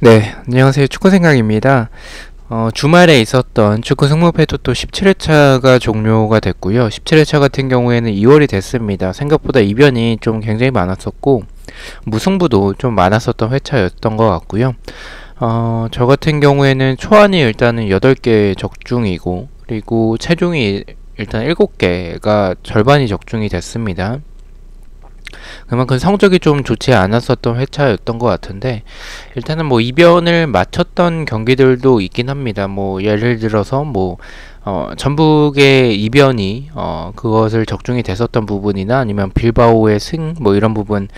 네, 안녕하세요. 축구생각입니다. 주말에 있었던 축구 승무패도 또 17회차가 종료가 됐고요. 17회차 같은 경우에는 2월이 됐습니다. 생각보다 이변이 좀 굉장히 많았었고 무승부도 좀 많았었던 회차였던 것 같고요. 저 같은 경우에는 초안이 일단은 8개 적중이고, 그리고 체중이 일단 7개가 절반이 적중이 됐습니다. 그만큼 성적이 좀 좋지 않았었던 회차였던 것 같은데, 일단은 뭐 이변을 맞췄던 경기들도 있긴 합니다. 뭐 예를 들어서 전북의 이변이 그것을 적중이 됐었던 부분이나 아니면 빌바오의 승 뭐 이런 부분이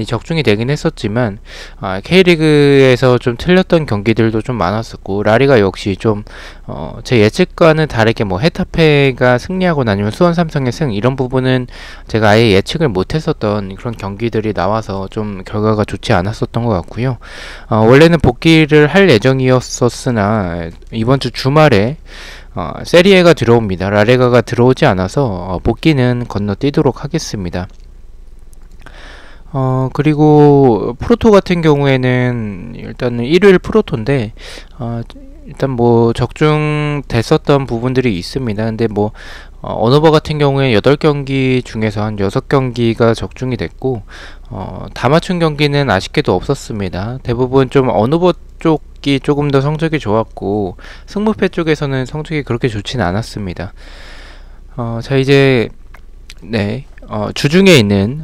적중이 되긴 했었지만, K리그에서 좀 틀렸던 경기들도 좀 많았었고, 라리가 역시 좀 제 예측과는 다르게 뭐 헤타페가 승리하거나 아니면 수원 삼성의 승 이런 부분은 제가 아예 예측을 못했었던 그런 경기들이 나와서 좀 결과가 좋지 않았었던 것 같고요. 원래는 복귀를 할 예정이었었으나 이번 주 주말에 세리에가 들어옵니다. 라리가가 들어오지 않아서 복귀는 건너뛰도록 하겠습니다. 그리고 프로토 같은 경우에는 일단은 일요일 프로토인데, 일단 뭐 적중됐었던 부분들이 있습니다. 근데 뭐 언어버 같은 경우에 8경기 중에서 한 6경기가 적중이 됐고, 다 맞춘 경기는 아쉽게도 없었습니다. 대부분 좀 언어버 쪽이 조금 더 성적이 좋았고, 승무패 쪽에서는 성적이 그렇게 좋지는 않았습니다. 자, 이제 네, 주중에 있는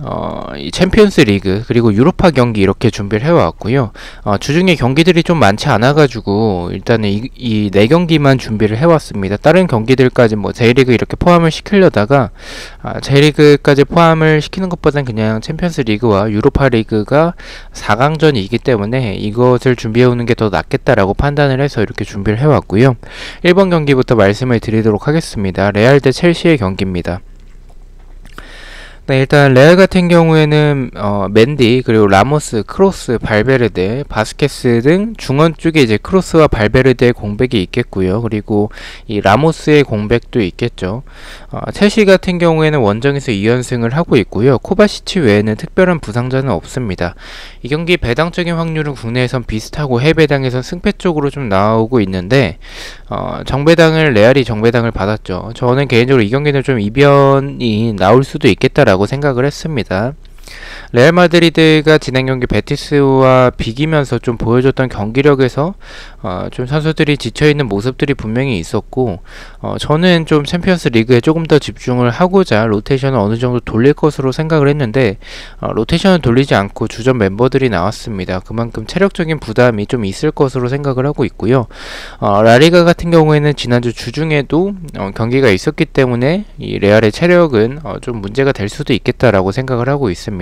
이 챔피언스 리그 그리고 유로파 경기 이렇게 준비를 해왔고요. 주중에 경기들이 좀 많지 않아가지고 일단은 이 4경기만 준비를 해왔습니다. 다른 경기들까지 뭐 J리그 이렇게 포함을 시키려다가 J리그까지 포함을 시키는 것보단 그냥 챔피언스 리그와 유로파 리그가 4강전이기 때문에 이것을 준비해오는 게 더 낫겠다라고 판단을 해서 이렇게 준비를 해왔고요. 1번 경기부터 말씀을 드리도록 하겠습니다. 레알 대 첼시의 경기입니다. 네, 일단 레알 같은 경우에는 맨디, 그리고 라모스, 크로스, 발베르데, 바스케스 등 중원 쪽에 이제 크로스와 발베르데의 공백이 있겠고요. 그리고 이 라모스의 공백도 있겠죠. 첼시 같은 경우에는 원정에서 2연승을 하고 있고요. 코바시치 외에는 특별한 부상자는 없습니다. 이 경기 배당적인 확률은 국내에선 비슷하고 해외배당에선 승패 쪽으로 좀 나오고 있는데, 정배당을 레알이 정배당을 받았죠. 저는 개인적으로 이 경기는 좀 이변이 나올 수도 있겠다라고 생각을 했습니다. 레알 마드리드가 지난 경기 베티스와 비기면서 좀 보여줬던 경기력에서 좀 선수들이 지쳐있는 모습들이 분명히 있었고, 저는 좀 챔피언스 리그에 조금 더 집중을 하고자 로테이션을 어느 정도 돌릴 것으로 생각을 했는데, 로테이션을 돌리지 않고 주전 멤버들이 나왔습니다. 그만큼 체력적인 부담이 좀 있을 것으로 생각을 하고 있고요. 라리가 같은 경우에는 지난주 주중에도 경기가 있었기 때문에 이 레알의 체력은 좀 문제가 될 수도 있겠다라고 생각을 하고 있습니다.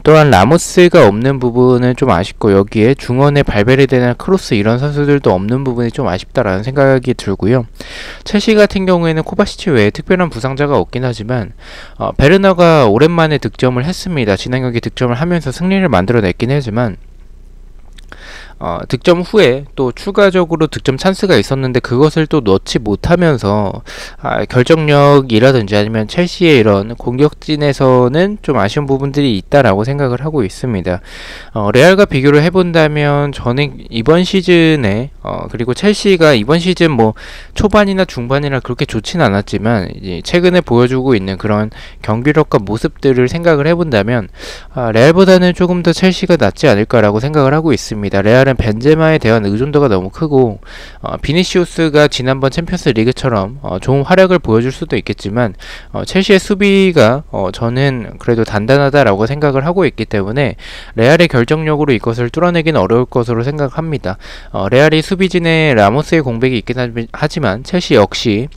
또한 라모스가 없는 부분은 좀 아쉽고, 여기에 중원의 발베르데나 크로스 이런 선수들도 없는 부분이 좀 아쉽다라는 생각이 들고요. 첼시 같은 경우에는 코바시치 외에 특별한 부상자가 없긴 하지만 베르나가 오랜만에 득점을 했습니다. 지난 경기 득점을 하면서 승리를 만들어냈긴 하지만 득점 후에 또 추가적으로 득점 찬스가 있었는데 그것을 또 넣지 못하면서 결정력이라든지 아니면 첼시의 이런 공격진에서는 좀 아쉬운 부분들이 있다라고 생각을 하고 있습니다. 레알과 비교를 해본다면 저는 이번 시즌에 그리고 첼시가 이번 시즌 뭐 초반이나 중반이나 그렇게 좋진 않았지만 이제 최근에 보여주고 있는 그런 경기력과 모습들을 생각을 해본다면 레알보다는 조금 더 첼시가 낫지 않을까라고 생각을 하고 있습니다. 레알은 벤제마에 대한 의존도가 너무 크고, 비니시우스가 지난번 챔피언스 리그처럼 좋은 활약을 보여줄 수도 있겠지만 첼시의 수비가 저는 그래도 단단하다라고 생각을 하고 있기 때문에 레알의 결정력으로 이것을 뚫어내기는 어려울 것으로 생각합니다. 레알이 수비진에 라모스의 공백이 있긴 하지만 첼시 역시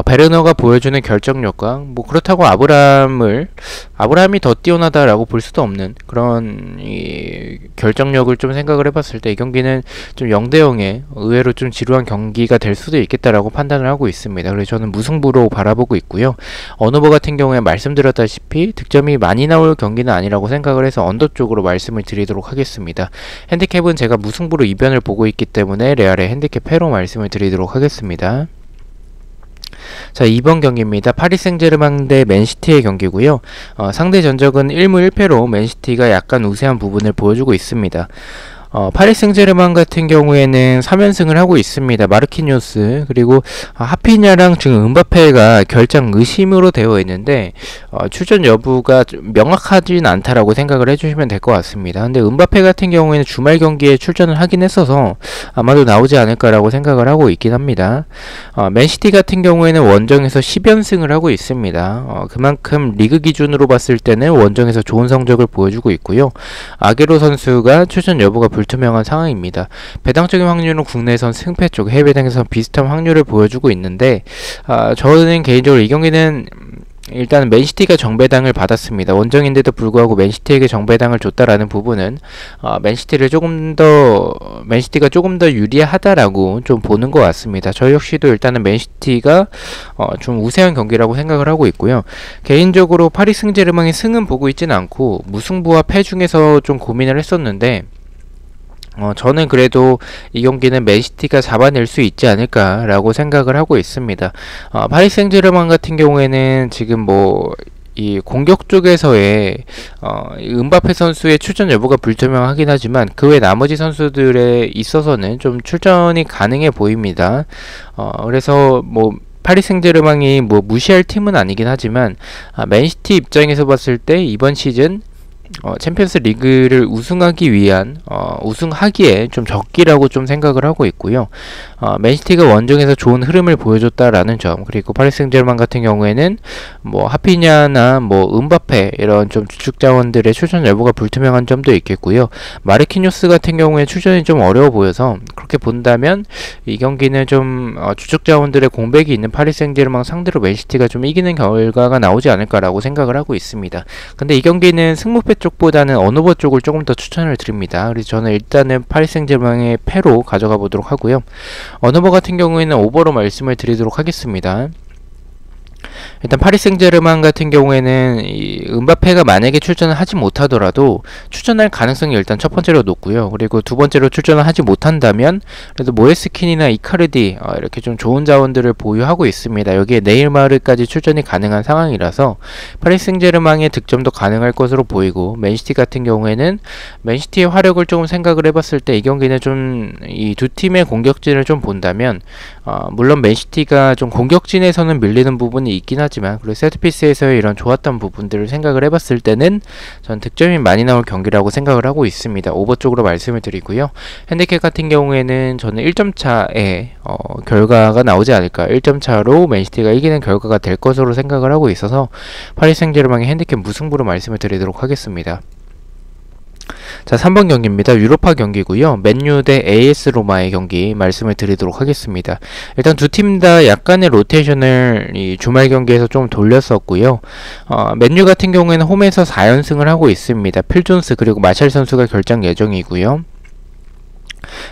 베르너가 보여주는 결정력과 뭐 그렇다고 아브라함이 더 뛰어나다라고 볼 수도 없는 그런 이 결정력을 좀 생각을 해봤을 때 이 경기는 좀 0대0의 의외로 좀 지루한 경기가 될 수도 있겠다라고 판단을 하고 있습니다. 그래서 저는 무승부로 바라보고 있고요. 언어버 같은 경우에 말씀드렸다시피 득점이 많이 나올 경기는 아니라고 생각을 해서 언더 쪽으로 말씀을 드리도록 하겠습니다. 핸디캡은 제가 무승부로 이변을 보고 있기 때문에 레알의 핸디캡 패로 말씀을 드리도록 하겠습니다. 자, 2번 경기입니다. 파리 생제르맹 대 맨시티의 경기고요. 상대 전적은 1무 1패로 맨시티가 약간 우세한 부분을 보여주고 있습니다. 파리 생제르맹 같은 경우에는 3연승을 하고 있습니다. 마르키뉴스 그리고 하피냐랑 지금 음바페가 결장 의심으로 되어 있는데 출전 여부가 좀 명확하진 않다라고 생각을 해주시면 될 것 같습니다. 근데 음바페 같은 경우에는 주말 경기에 출전을 하긴 했어서 아마도 나오지 않을까라고 생각을 하고 있긴 합니다. 맨시티 같은 경우에는 원정에서 10연승을 하고 있습니다. 그만큼 리그 기준으로 봤을 때는 원정에서 좋은 성적을 보여주고 있고요. 아게로 선수가 출전 여부가 불투명한 상황입니다. 배당적인 확률은 국내에선 승패 쪽, 해외 배당에선 비슷한 확률을 보여주고 있는데 저는 개인적으로 이 경기는 일단 맨시티가 정배당을 받았습니다. 원정인데도 불구하고 맨시티에게 정배당을 줬다라는 부분은 맨시티가 조금 더 유리하다라고 좀 보는 것 같습니다. 저 역시도 일단은 맨시티가 좀 우세한 경기라고 생각을 하고 있고요. 개인적으로 파리 승제르맹의 승은 보고 있지는 않고 무승부와 패 중에서 좀 고민을 했었는데 저는 그래도 이 경기는 맨시티가 잡아낼 수 있지 않을까라고 생각을 하고 있습니다. 파리 생제르맹 같은 경우에는 지금 이 공격 쪽에서의 음바페 선수의 출전 여부가 불투명하긴 하지만 그 외 나머지 선수들에 있어서는 좀 출전이 가능해 보입니다. 그래서 파리 생제르맹이 무시할 팀은 아니긴 하지만 맨시티 입장에서 봤을 때 이번 시즌 챔피언스 리그를 우승하기 위한 우승하기에 좀 적기라고 좀 생각을 하고 있고요. 맨시티가 원정에서 좋은 흐름을 보여줬다라는 점, 그리고 파리 생제르맹 같은 경우에는 하피냐나 음바페 이런 좀 주축 자원들의 출전 여부가 불투명한 점도 있겠고요. 마르키뉴스 같은 경우에 출전이 좀 어려워 보여서 그렇게 본다면 이 경기는 좀 주축 자원들의 공백이 있는 파리 생제르맹 상대로 맨시티가 좀 이기는 결과가 나오지 않을까라고 생각을 하고 있습니다. 근데 이 경기는 승무패 쪽보다는 언어버 쪽을 조금 더 추천을 드립니다. 그래서 저는 일단은 파리 생제르맹의 패로 가져가 보도록 하고요. 언어버 같은 경우에는 오버로 말씀을 드리도록 하겠습니다. 일단 파리 생제르맹 같은 경우에는 이 음바페가 만약에 출전을 하지 못하더라도 출전할 가능성이 일단 첫 번째로 높고요. 그리고 두 번째로 출전을 하지 못한다면 그래도 모에스킨이나 이카르디 이렇게 좀 좋은 자원들을 보유하고 있습니다. 여기에 네이마르까지 출전이 가능한 상황이라서 파리 생제르맹의 득점도 가능할 것으로 보이고, 맨시티 같은 경우에는 맨시티의 화력을 조금 생각을 해봤을 때 이 경기는 좀 이 두 팀의 공격진을 좀 본다면 물론 맨시티가 좀 공격진에서는 밀리는 부분이 있긴 하지만 그리고 세트피스에서의 이런 좋았던 부분들을 생각을 해봤을 때는 전 득점이 많이 나올 경기라고 생각을 하고 있습니다. 오버 쪽으로 말씀을 드리고요. 핸디캡 같은 경우에는 저는 1점 차의 결과가 나오지 않을까, 1점 차로 맨시티가 이기는 결과가 될 것으로 생각을 하고 있어서 파리 생제르맹의 핸디캡 무승부로 말씀을 드리도록 하겠습니다. 자, 3번 경기입니다. 유로파 경기고요. 맨유 대 AS 로마의 경기 말씀을 드리도록 하겠습니다. 일단 두 팀 다 약간의 로테이션을 이 주말 경기에서 좀 돌렸었고요. 맨유 같은 경우에는 홈에서 4연승을 하고 있습니다. 필 존스 그리고 마샬 선수가 결장 예정이고요.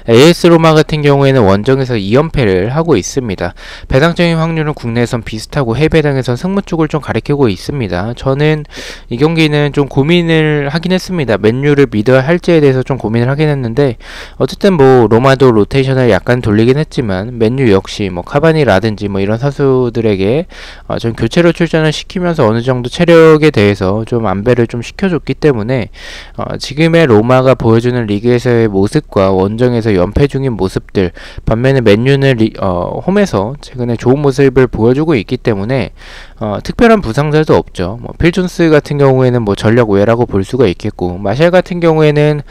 AS 로마 같은 경우에는 원정에서 2연패를 하고 있습니다. 배당적인 확률은 국내에선 비슷하고 해외 배당에선 승무 쪽을 좀 가리키고 있습니다. 저는 이 경기는 좀 고민을 하긴 했습니다. 맨유를 믿어야 할지에 대해서 좀 고민을 하긴 했는데 어쨌든 로마도 로테이션을 약간 돌리긴 했지만 맨유 역시 카바니라든지 이런 선수들에게 좀 교체로 출전을 시키면서 어느 정도 체력에 대해서 좀 안배를 좀 시켜줬기 때문에 지금의 로마가 보여주는 리그에서의 모습과 원정에서 연패 중인 모습들, 반면에 맨유는 홈에서 최근에 좋은 모습을 보여주고 있기 때문에 특별한 부상자도 없죠. 필 존스 같은 경우에는 전력 외라고 볼 수가 있겠고, 마샬 같은 경우에는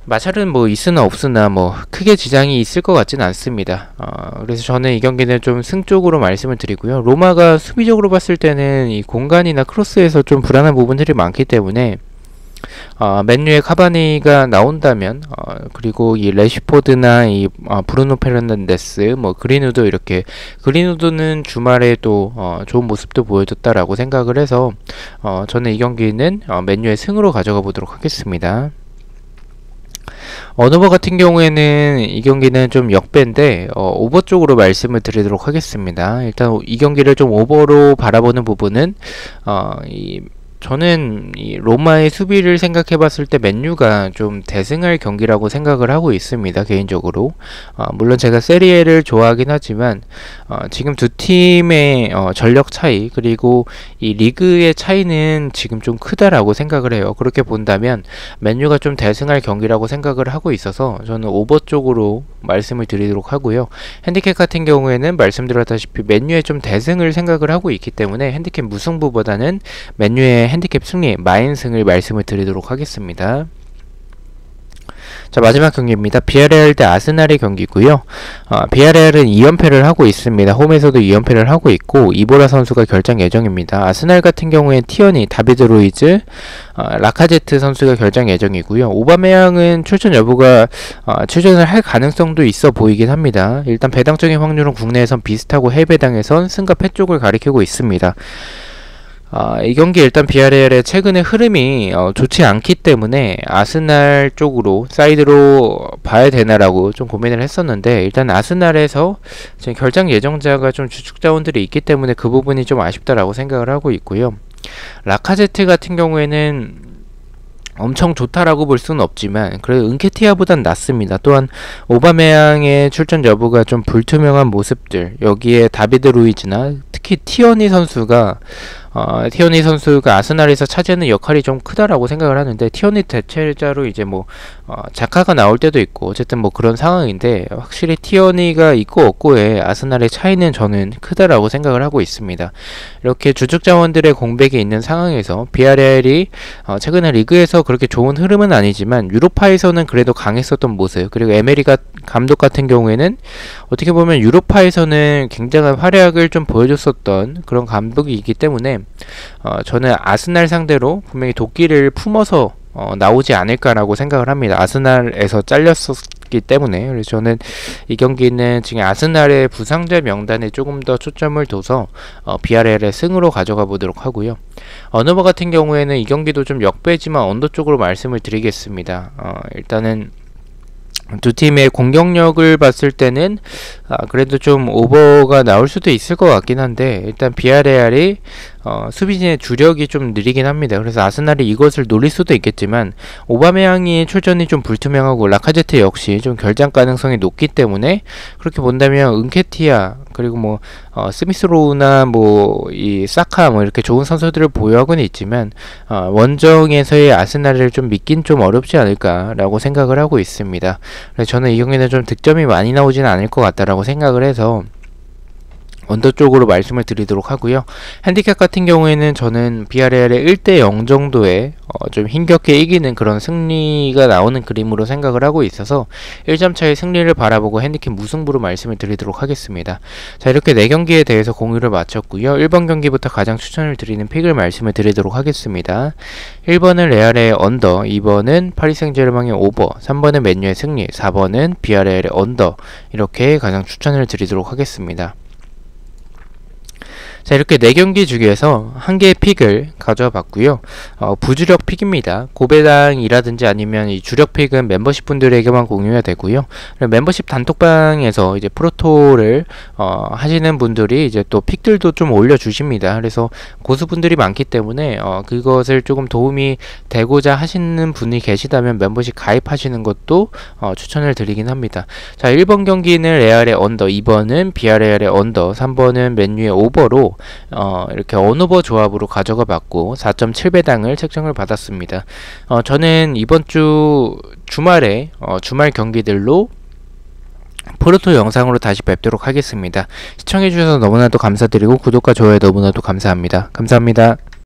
마샬은 있으나 없으나 크게 지장이 있을 것 같진 않습니다. 그래서 저는 이 경기는 좀 승 쪽으로 말씀을 드리고요. 로마가 수비적으로 봤을 때는 이 공간이나 크로스에서 좀 불안한 부분들이 많기 때문에 맨유의 카바니가 나온다면 그리고 이 레시포드나 이 브루노 페르난데스 그린우드, 이렇게 그린우드는 주말에 또 좋은 모습도 보여줬다라고 생각을 해서 저는 이 경기는 맨유의 승으로 가져가 보도록 하겠습니다. 언어버 같은 경우에는 이 경기는 좀 역배인데 오버 쪽으로 말씀을 드리도록 하겠습니다. 일단 이 경기를 좀 오버로 바라보는 부분은 이 저는 이 로마의 수비를 생각해 봤을 때 맨유가 좀 대승할 경기라고 생각을 하고 있습니다. 개인적으로. 물론 제가 세리에를 좋아하긴 하지만 지금 두 팀의 전력 차이 그리고 이 리그의 차이는 지금 좀 크다라고 생각을 해요. 그렇게 본다면 맨유가 좀 대승할 경기라고 생각을 하고 있어서 저는 오버 쪽으로 말씀을 드리도록 하고요. 핸디캡 같은 경우에는 말씀드렸다시피 맨유의 좀 대승을 생각을 하고 있기 때문에 핸디캡 무승부보다는 맨유의 핸디캡 승리 마인승을 말씀을 드리도록 하겠습니다. 자, 마지막 경기입니다. 비아레알 대 아스날의 경기고요. 비아레알은 2연패를 하고 있습니다. 홈에서도 2연패를 하고 있고 이보라 선수가 결장 예정입니다. 아스날 같은 경우에 티어니, 다비드 루이즈, 라카제트 선수가 결장 예정이고요. 오바메양은 출전 여부가 출전을 할 가능성도 있어 보이긴 합니다. 일단 배당적인 확률은 국내에선 비슷하고 해외 배당에선 승과 패 쪽을 가리키고 있습니다. 이 경기 일단 비아레알의 최근의 흐름이 좋지 않기 때문에 아스날 쪽으로 사이드로 봐야 되나라고 좀 고민을 했었는데 일단 아스날에서 지금 결장 예정자가 좀 주축 자원들이 있기 때문에 그 부분이 좀 아쉽다라고 생각을 하고 있고요. 라카제트 같은 경우에는 엄청 좋다라고 볼 수는 없지만 그래도 은케티아보단 낫습니다. 또한 오바메양의 출전 여부가 좀 불투명한 모습들 여기에 다비드 루이즈나 특히 티어니 선수가 아스날에서 차지하는 역할이 좀 크다라고 생각을 하는데 티어니 대체자로 이제 뭐 자카가 나올 때도 있고 어쨌든 뭐 그런 상황인데 확실히 티어니가 있고 없고의 아스날의 차이는 저는 크다라고 생각을 하고 있습니다. 이렇게 주축 자원들의 공백이 있는 상황에서 비아레알이 최근에 리그에서 그렇게 좋은 흐름은 아니지만 유로파에서는 그래도 강했었던 모습 그리고 에메리가 감독 같은 경우에는 어떻게 보면 유로파에서는 굉장한 활약을 좀 보여줬었던 그런 감독이기 때문에 저는 아스날 상대로 분명히 도끼를 품어서 나오지 않을까라고 생각을 합니다. 아스날에서 잘렸었기 때문에 그래서 저는 이 경기는 지금 아스날의 부상자 명단에 조금 더 초점을 둬서 비아레알의 승으로 가져가 보도록 하고요. 언어버 같은 경우에는 이 경기도 좀 역배지만 언더 쪽으로 말씀을 드리겠습니다. 일단은 두 팀의 공격력을 봤을 때는 그래도 좀 오버가 나올 수도 있을 것 같긴 한데 일단 비아레알이 수비진의 주력이 좀 느리긴 합니다. 그래서 아스날이 이것을 노릴 수도 있겠지만 오바메양이 출전이 좀 불투명하고 라카제트 역시 좀 결장 가능성이 높기 때문에 그렇게 본다면 은케티아 그리고 뭐 스미스로우나 뭐 이 사카 뭐 이렇게 좋은 선수들을 보유하고는 있지만 원정에서의 아스날을 좀 믿긴 좀 어렵지 않을까라고 생각을 하고 있습니다. 그래서 저는 이 경기는 좀 득점이 많이 나오지는 않을 것 같다라고 생각을 해서 언더 쪽으로 말씀을 드리도록 하고요. 핸디캡 같은 경우에는 저는 비아레알의 1대0 정도의 좀 힘겹게 이기는 그런 승리가 나오는 그림으로 생각을 하고 있어서 1점 차의 승리를 바라보고 핸디캡 무승부로 말씀을 드리도록 하겠습니다. 자, 이렇게 4경기에 대해서 공유를 마쳤고요. 1번 경기부터 가장 추천을 드리는 픽을 말씀을 드리도록 하겠습니다. 1번은 레알의 언더, 2번은 파리 생제르맹의 오버, 3번은 맨유의 승리, 4번은 비아레알의 언더 이렇게 가장 추천을 드리도록 하겠습니다. 자, 이렇게 4경기 중에서 한 개의 픽을 가져와 봤고요. 부주력 픽입니다. 고배당이라든지 아니면 이 주력 픽은 멤버십 분들에게만 공유가 되고요. 멤버십 단톡방에서 이제 프로토를 하시는 분들이 이제 또 픽들도 좀 올려주십니다. 그래서 고수분들이 많기 때문에 그것을 조금 도움이 되고자 하시는 분이 계시다면 멤버십 가입하시는 것도 추천을 드리긴 합니다. 자, 1번 경기는 레알의 언더, 2번은 비아레알의 언더, 3번은 맨유의 오버로 이렇게 언오버 조합으로 가져가 봤고 4.7배당을 책정을 받았습니다. 저는 이번 주말에 주말 경기들로 포르토 영상으로 다시 뵙도록 하겠습니다. 시청해주셔서 너무나도 감사드리고 구독과 좋아요 너무나도 감사합니다. 감사합니다.